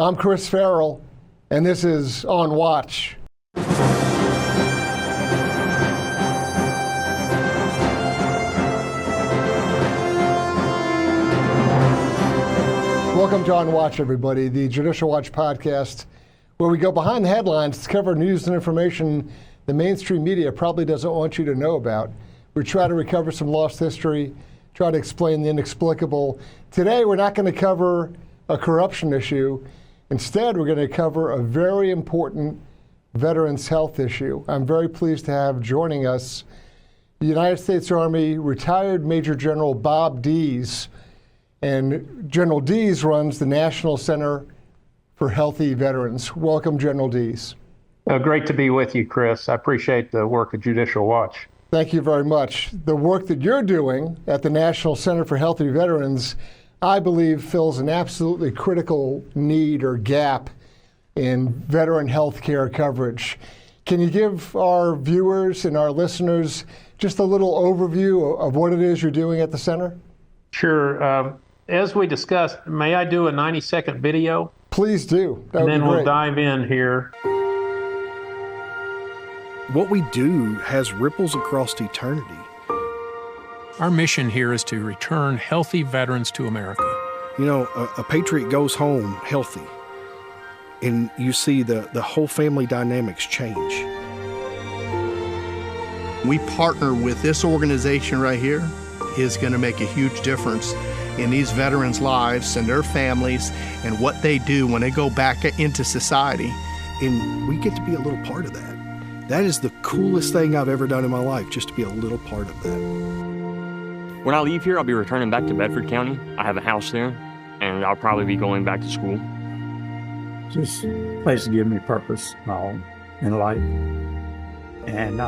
I'm Chris Farrell, and this is On Watch. Welcome to On Watch, everybody, the Judicial Watch podcast, where we go behind the headlines to cover news and information the mainstream media probably doesn't want you to know about. We try to recover some lost history, try to explain the inexplicable. Today, we're not going to cover a corruption issue. Instead, we're going to cover a very important veterans' health issue. I'm very pleased to have joining us the United States Army retired Major General Bob Dees. And General Dees runs the National Center for Healthy Veterans. Welcome, General Dees. Great to be with you, Chris. I appreciate the work of Judicial Watch. Thank you very much. The work that you're doing at the National Center for Healthy Veterans, I believe, fills an absolutely critical need or gap in veteran health care coverage. Can you give our viewers and our listeners just a little overview of what it is you're doing at the center? Sure. As we discussed, may I do a 90-second video? Please do. And then we'll dive in here. What we do has ripples across eternity. Our mission here is to return healthy veterans to America. You know, a patriot goes home healthy, and you see the whole family dynamics change. We partner with this organization right here is going to make a huge difference in these veterans' lives and their families and what they do when they go back into society. And we get to be a little part of that. That is the coolest thing I've ever done in my life, just to be a little part of that. When I leave here, I'll be returning back to Bedford County. I have a house there, and I'll probably be going back to school. Just a place to give me purpose in life. And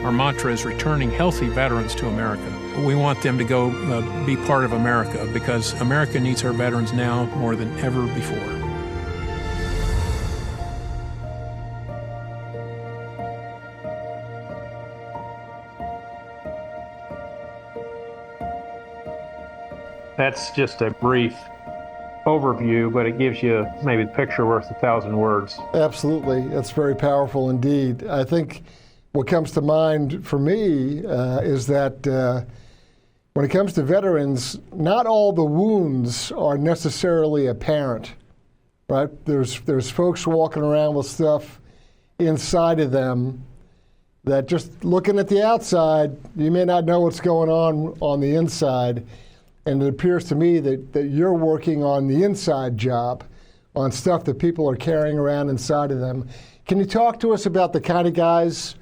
Our mantra is returning healthy veterans to America. We want them to go be part of America because America needs our veterans now more than ever before. That's just a brief overview, but it gives you maybe the picture worth 1,000 words. Absolutely. That's very powerful indeed. I think what comes to mind for me is that when it comes to veterans, not all the wounds are necessarily apparent, right? There's folks walking around with stuff inside of them that just looking at the outside, you may not know what's going on the inside. And it appears to me that you're working on the inside job, on stuff that people are carrying around inside of them. Can you talk to us about the kind of guys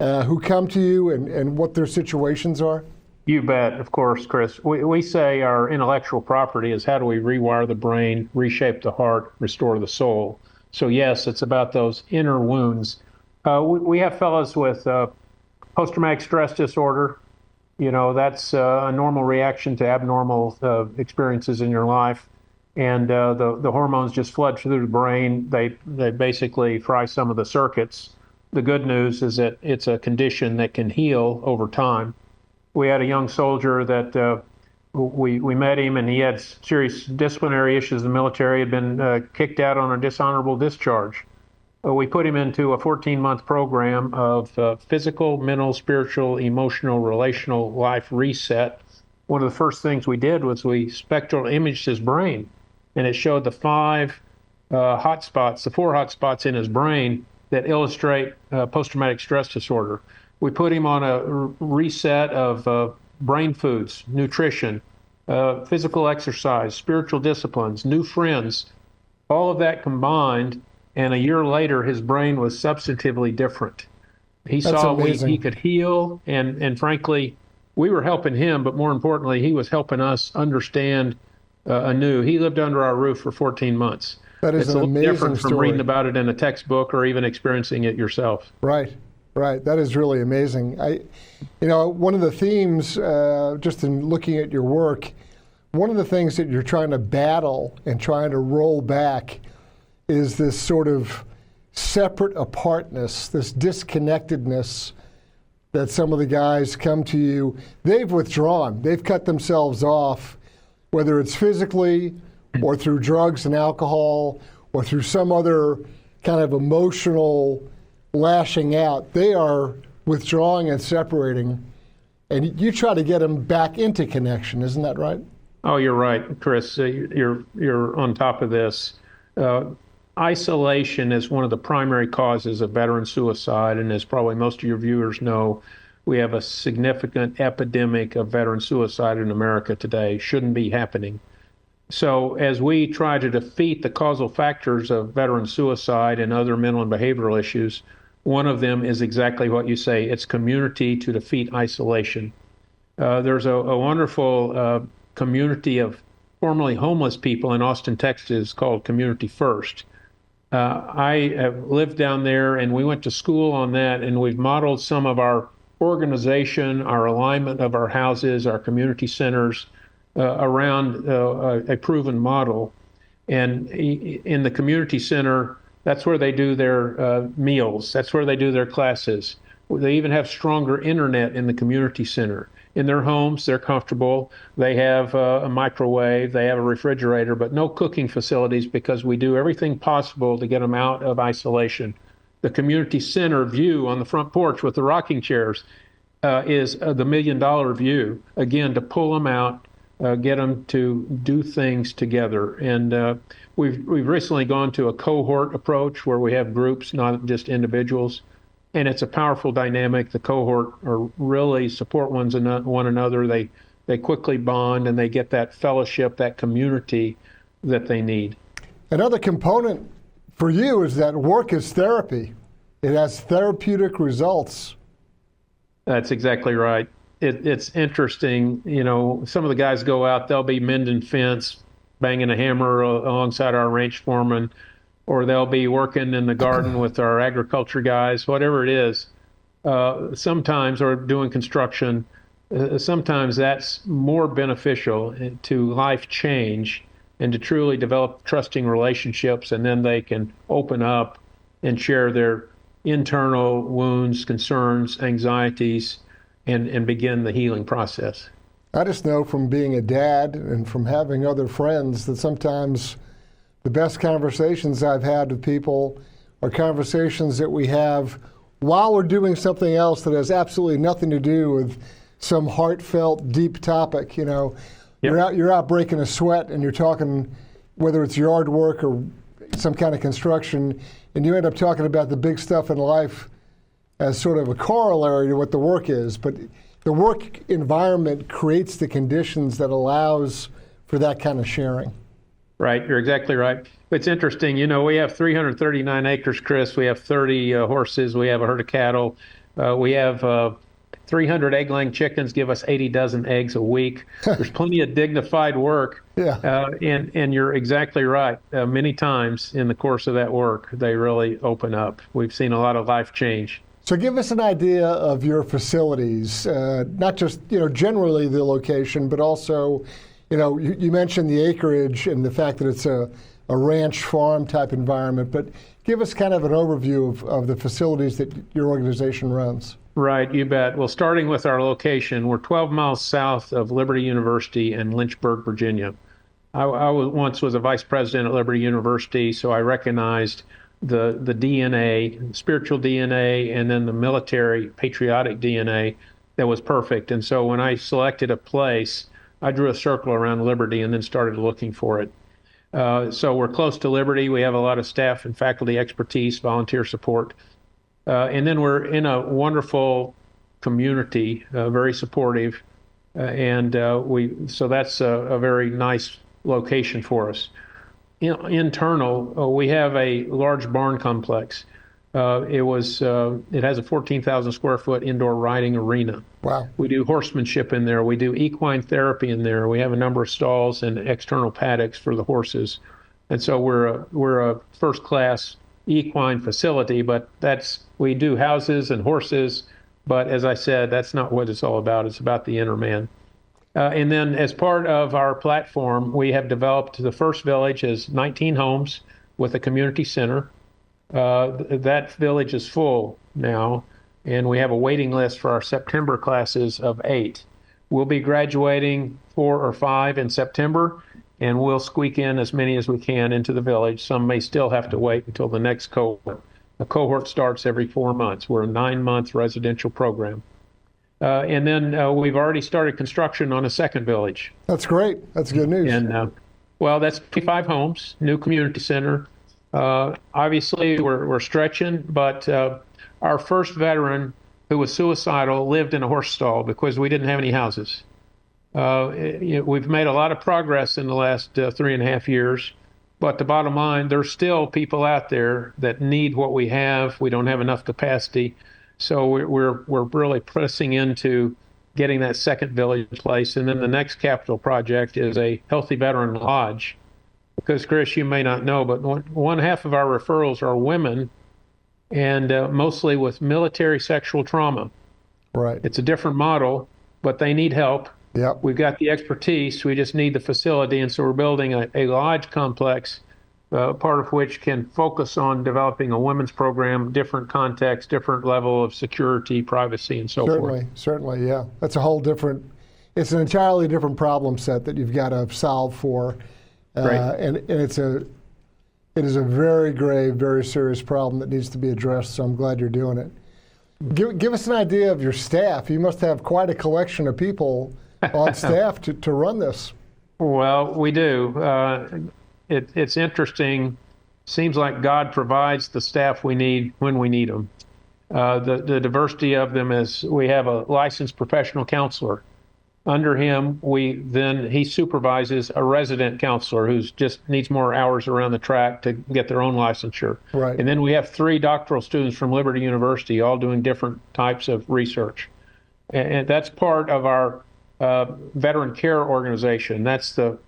who come to you and what their situations are? You bet, of course, Chris. We say our intellectual property is how do we rewire the brain, reshape the heart, restore the soul. So yes, it's about those inner wounds. We have fellows with post-traumatic stress disorder. You know, that's a normal reaction to abnormal experiences in your life. And the hormones just flood through the brain. They basically fry some of the circuits. The good news is that it's a condition that can heal over time. We had a young soldier that we met him, and he had serious disciplinary issues in the military, had been kicked out on a dishonorable discharge. We put him into a 14-month program of physical, mental, spiritual, emotional, relational life reset. One of the first things we did was we spectral imaged his brain, and it showed the four hot spots in his brain that illustrate post-traumatic stress disorder. We put him on a reset of brain foods, nutrition, physical exercise, spiritual disciplines, new friends, all of that combined. And a year later, his brain was substantively different. He saw he could heal, and frankly, we were helping him, but more importantly, he was helping us understand anew. He lived under our roof for 14 months. That is an amazing story. It's different from reading about it in a textbook or even experiencing it yourself. Right. That is really amazing. One of the themes, just in looking at your work, one of the things that you're trying to battle and trying to roll back is this sort of separate apartness, this disconnectedness that some of the guys come to you, they've withdrawn, they've cut themselves off, whether it's physically or through drugs and alcohol or through some other kind of emotional lashing out. They are withdrawing and separating, and you try to get them back into connection. Isn't that right? Oh, you're right, Chris. You're on top of this. Isolation is one of the primary causes of veteran suicide, and as probably most of your viewers know, we have a significant epidemic of veteran suicide in America today. Shouldn't be happening. So as we try to defeat the causal factors of veteran suicide and other mental and behavioral issues, one of them is exactly what you say. It's community to defeat isolation. There's a wonderful community of formerly homeless people in Austin, Texas called Community First. I have lived down there, and we went to school on that, and we've modeled some of our organization, our alignment of our houses, our community centers around a proven model. And in the community center, that's where they do their meals. That's where they do their classes. They even have stronger internet in the community center. In their homes, they're comfortable. They have a microwave, they have a refrigerator, but no cooking facilities because we do everything possible to get them out of isolation. The community center view on the front porch with the rocking chairs is the $1 million view, again, to pull them out, get them to do things together. And we've recently gone to a cohort approach where we have groups, not just individuals. And it's a powerful dynamic. The cohort really support one another. They quickly bond, and they get that fellowship, that community that they need. Another component for you is that work is therapy. It has therapeutic results. That's exactly right. It's interesting. You know, some of the guys go out, they'll be mending fence, banging a hammer alongside our ranch foreman, or they'll be working in the garden with our agriculture guys, whatever it is. Sometimes, or doing construction, sometimes that's more beneficial to life change and to truly develop trusting relationships, and then they can open up and share their internal wounds, concerns, anxieties, and begin the healing process. I just know from being a dad and from having other friends that sometimes the best conversations I've had with people are conversations that we have while we're doing something else that has absolutely nothing to do with some heartfelt, deep topic. You know, yep. You're out breaking a sweat, and you're talking, whether it's yard work or some kind of construction, and you end up talking about the big stuff in life as sort of a corollary to what the work is. But the work environment creates the conditions that allows for that kind of sharing. Right, you're exactly right. It's interesting, you know, we have 339 acres, Chris. We have 30 horses. We have a herd of cattle. We have 300 egg-laying chickens give us 80 dozen eggs a week. There's plenty of dignified work. Yeah. And you're exactly right. Many times in the course of that work, they really open up. We've seen a lot of life change. So give us an idea of your facilities, not just, you know, generally the location, but also, you know, you mentioned the acreage and the fact that it's a ranch farm type environment, but give us kind of an overview of the facilities that your organization runs. Right, you bet. Well, starting with our location, we're 12 miles south of Liberty University in Lynchburg, Virginia. I once was a vice president at Liberty University, so I recognized the DNA, spiritual DNA, and then the military patriotic DNA that was perfect. And so when I selected a place, I drew a circle around Liberty and then started looking for it. So we're close to Liberty. We have a lot of staff and faculty expertise, volunteer support. And then we're in a wonderful community, very supportive. So that's a very nice location for us. Internal, we have a large barn complex. It has a 14,000 square foot indoor riding arena. Wow. We do horsemanship in there. We do equine therapy in there. We have a number of stalls and external paddocks for the horses. And so we're a first class equine facility, but we do houses and horses. But as I said, that's not what it's all about. It's about the inner man. And then as part of our platform, we have developed the first village is 19 homes with a community center. That village is full now. and we have a waiting list for our September classes of 8. We'll be graduating 4 or 5 in September, and we'll squeak in as many as we can into the village. Some may still have to wait until the next cohort. A cohort starts every 4 months. We're a 9-month residential program. And then we've already started construction on a second village. That's great. That's good news. And well, that's 25 homes, new community center. Obviously, we're stretching, but our first veteran who was suicidal lived in a horse stall because we didn't have any houses. We've made a lot of progress in the last 3.5 years, but the bottom line, there's still people out there that need what we have. We don't have enough capacity. So we're really pressing into getting that second village in place. And then the next capital project is a Healthy Veteran Lodge. Because, Chris, you may not know, but one half of our referrals are women, and mostly with military sexual trauma. Right. It's a different model, but they need help. Yep. We've got the expertise. We just need the facility. And so we're building a lodge complex, part of which can focus on developing a women's program, different context, different level of security, privacy, and so forth. Certainly, yeah. That's a whole different, it's an entirely different problem set that you've got to solve for. And it is a very grave, very serious problem that needs to be addressed, so I'm glad you're doing it. Give us an idea of your staff. You must have quite a collection of people on staff to run this. Well, we do. It's interesting. Seems like God provides the staff we need when we need them. The diversity of them is we have a licensed professional counselor. Under him, he supervises a resident counselor who just needs more hours around the track to get their own licensure. Right. And then we have 3 doctoral students from Liberty University, all doing different types of research. And that's part of our veteran care organization. That's the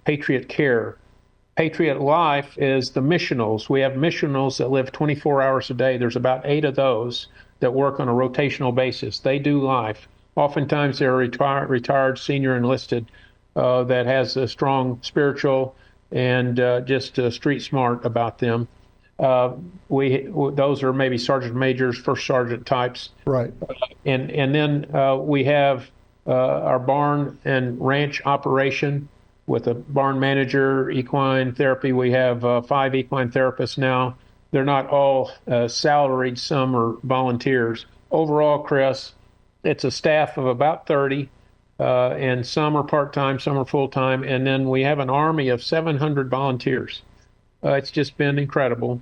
Patriot Care. Patriot Life is the missionals. We have missionals that live 24 hours a day. There's about 8 of those that work on a rotational basis. They do life. Oftentimes they're retired senior enlisted that has a strong spiritual and just street smart about them. Those are maybe sergeant majors, first sergeant types. Right. And then we have our barn and ranch operation with a barn manager, equine therapy. We have 5 equine therapists now. They're not all salaried. Some are volunteers. Overall, Chris, it's a staff of about 30, and some are part-time, some are full-time, and then we have an army of 700 volunteers. It's just been incredible.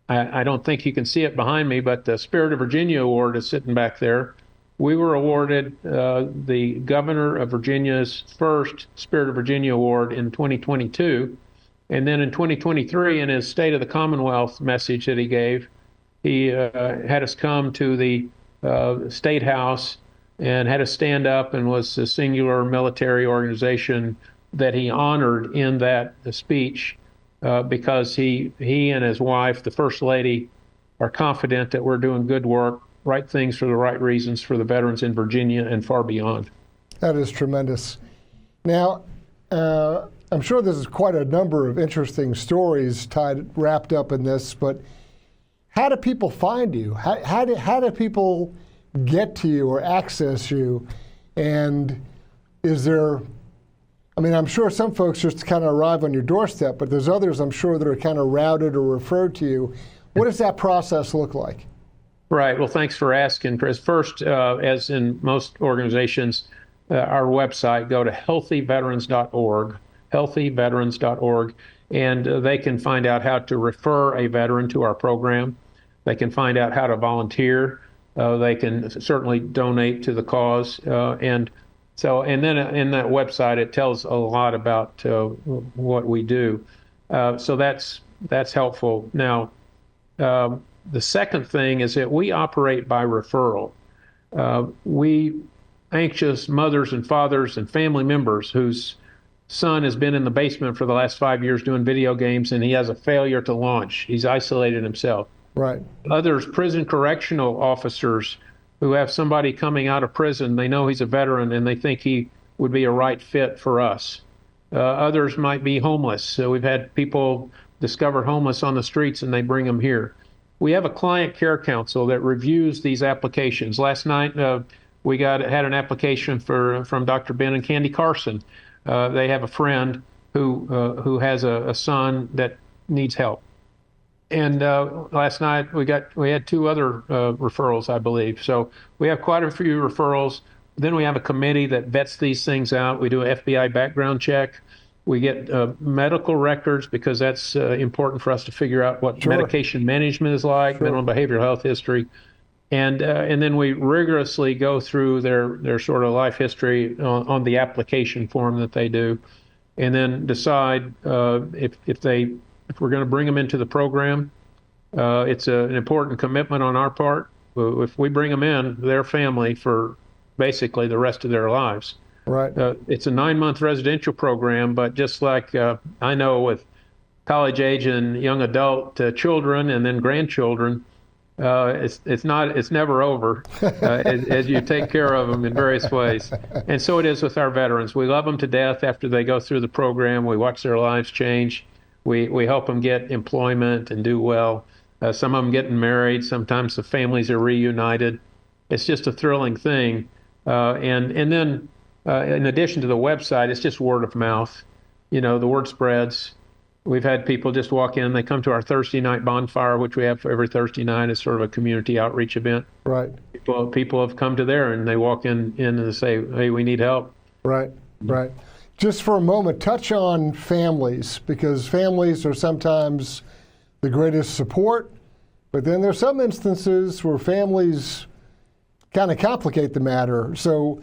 I don't think you can see it behind me, but the Spirit of Virginia Award is sitting back there. We were awarded the Governor of Virginia's first Spirit of Virginia Award in 2022, and then in 2023, in his State of the Commonwealth message that he gave, he had us come to the State House and had us stand up, and was a singular military organization that he honored in that speech because he and his wife, the First Lady, are confident that we're doing good work, right things for the right reasons for the veterans in Virginia and far beyond. That is tremendous. Now, I'm sure there's quite a number of interesting stories wrapped up in this, but how do people find you? How do people get to you or access you? And is there, I mean, I'm sure some folks just kind of arrive on your doorstep, but there's others I'm sure that are kind of routed or referred to you. What does that process look like? Right. Well, thanks for asking, Chris. First, as in most organizations, our website, go to healthyveterans.org, healthyveterans.org, and they can find out how to refer a veteran to our program. They can find out how to volunteer. They can certainly donate to the cause. And then in that website, it tells a lot about what we do. So that's helpful. Now, the second thing is that we operate by referral. We anxious mothers and fathers and family members whose son has been in the basement for the last 5 years doing video games, and he has a failure to launch. He's isolated himself. Right. Others, prison correctional officers who have somebody coming out of prison, they know he's a veteran and they think he would be a right fit for us. Others might be homeless. So we've had people discovered homeless on the streets and they bring them here. we have a client care council that reviews these applications. Last night, we had an application from Dr. Ben and Candy Carson. They have a friend who has a son that needs help. And last night we had 2 other referrals, I believe. So we have quite a few referrals. Then we have a committee that vets these things out. We do an FBI background check. We get medical records because that's important for us to figure out what medication management is like, mental and behavioral health history. And then we rigorously go through their sort of life history on the application form that they do, and then decide if we're going to bring them into the program. It's an important commitment on our part. If we bring them in, their family for basically the rest of their lives. Right. It's a 9-month residential program, but just like I know with college age and young adult children and then grandchildren, it's never over as you take care of them in various ways. And so it is with our veterans. We love them to death after they go through the program. We watch their lives change. We help them get employment and do well. Some of them getting married. Sometimes the families are reunited. It's just a thrilling thing. And then in addition to the website, it's just word of mouth. The word spreads. We've had people just walk in. They come to our Thursday night bonfire, which we have every Thursday night. It's sort of a community outreach event. Right. People have come to there, and they walk in and they say, "Hey, we need help." Right. Right. Just for a moment, touch on families, because families are sometimes the greatest support, but then there's some instances where families kind of complicate the matter. So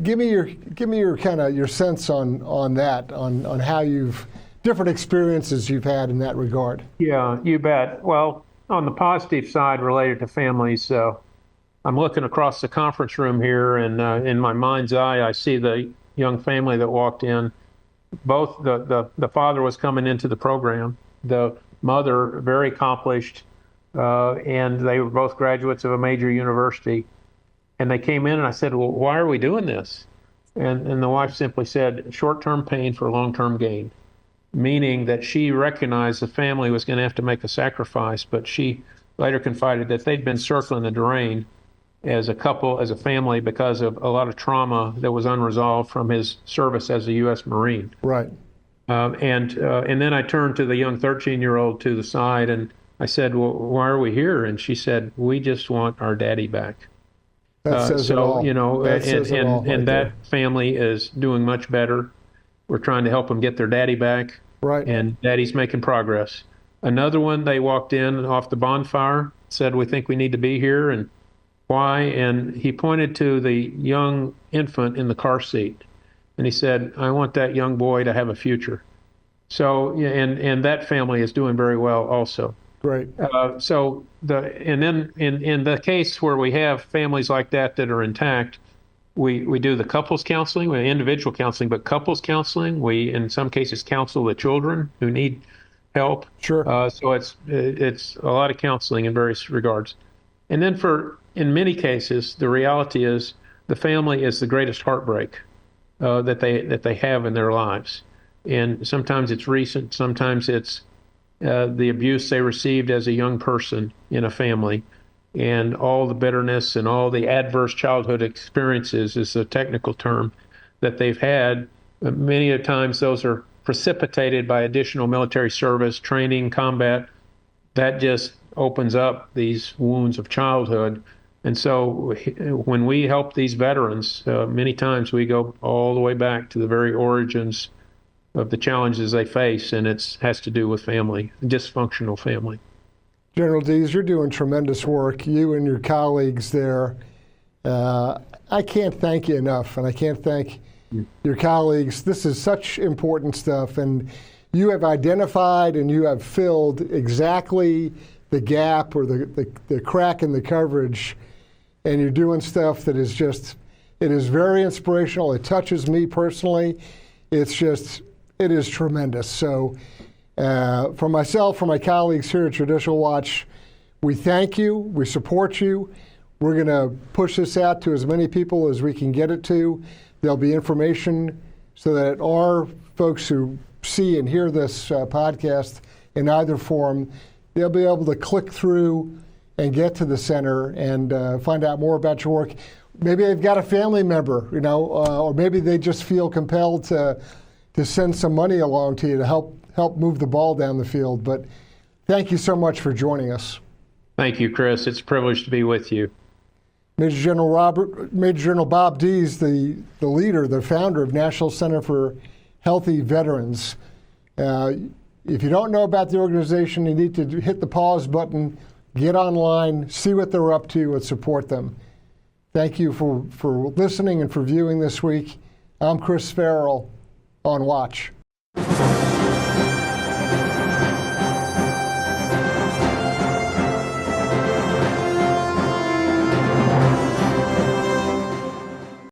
give me your kind of your sense on that, on how different experiences you've had in that regard. Yeah, you bet. Well, on the positive side related to families, I'm looking across the conference room here, and in my mind's eye, I see the young family that walked in. Both the father was coming into the program, the mother very accomplished, and they were both graduates of a major university. And they came in, and I said, "Well, why are we doing this?" And the wife simply said, "Short-term pain for long-term gain," meaning that she recognized the family was going to have to make a sacrifice, but she later confided that they'd been circling the drain as a couple, as a family, because of a lot of trauma that was unresolved from his service as a U.S. Marine. Right. And then I turned to the young 13-year-old to the side, and I said, "Well, why are we here?" And she said, "We just want our daddy back." That says it all. And that family is doing much better. We're trying to help them get their daddy back. Right. And daddy's making progress. Another one, they walked in off the bonfire, said, "We think we need to be here." And why? And he pointed to the young infant in the car seat. And he said, "I want that young boy to have a future." So, and that family is doing very well also. Great. And then in the case where we have families like that are intact, we do the couples counseling, individual counseling, but couples counseling. We, in some cases, counsel the children who need help. Sure. So it's a lot of counseling in various regards. And then in many cases, the reality is the family is the greatest heartbreak that they have in their lives. And sometimes it's recent, sometimes it's the abuse they received as a young person in a family, and all the bitterness and all the adverse childhood experiences is a technical term that they've had. Many of the times those are precipitated by additional military service, training, combat. That just opens up these wounds of childhood. And so when we help these veterans, many times we go all the way back to the very origins of the challenges they face, and it has to do with family, dysfunctional family. General Dees, you're doing tremendous work, you and your colleagues there. I can't thank you enough, and I can't thank your colleagues. This is such important stuff, and you have identified and you have filled exactly the gap or the crack in the coverage, and you're doing stuff that is just, it is very inspirational. It touches me personally. It is tremendous. So for myself, for my colleagues here at Judicial Watch, we thank you, we support you. We're going to push this out to as many people as we can get it to. There'll be information so that our folks who see and hear this podcast in either form, they'll be able to click through and get to the center and find out more about your work. Maybe they've got a family member, or maybe they just feel compelled to send some money along to you to help move the ball down the field. But thank you so much for joining us. Thank you, Chris. It's a privilege to be with you. Major General Bob Dees, the leader, the founder of National Center for Healthy Veterans. If you don't know about the organization, you need to hit the pause button, get online, see what they're up to, and support them. Thank you for listening and for viewing this week. I'm Chris Farrell on Watch.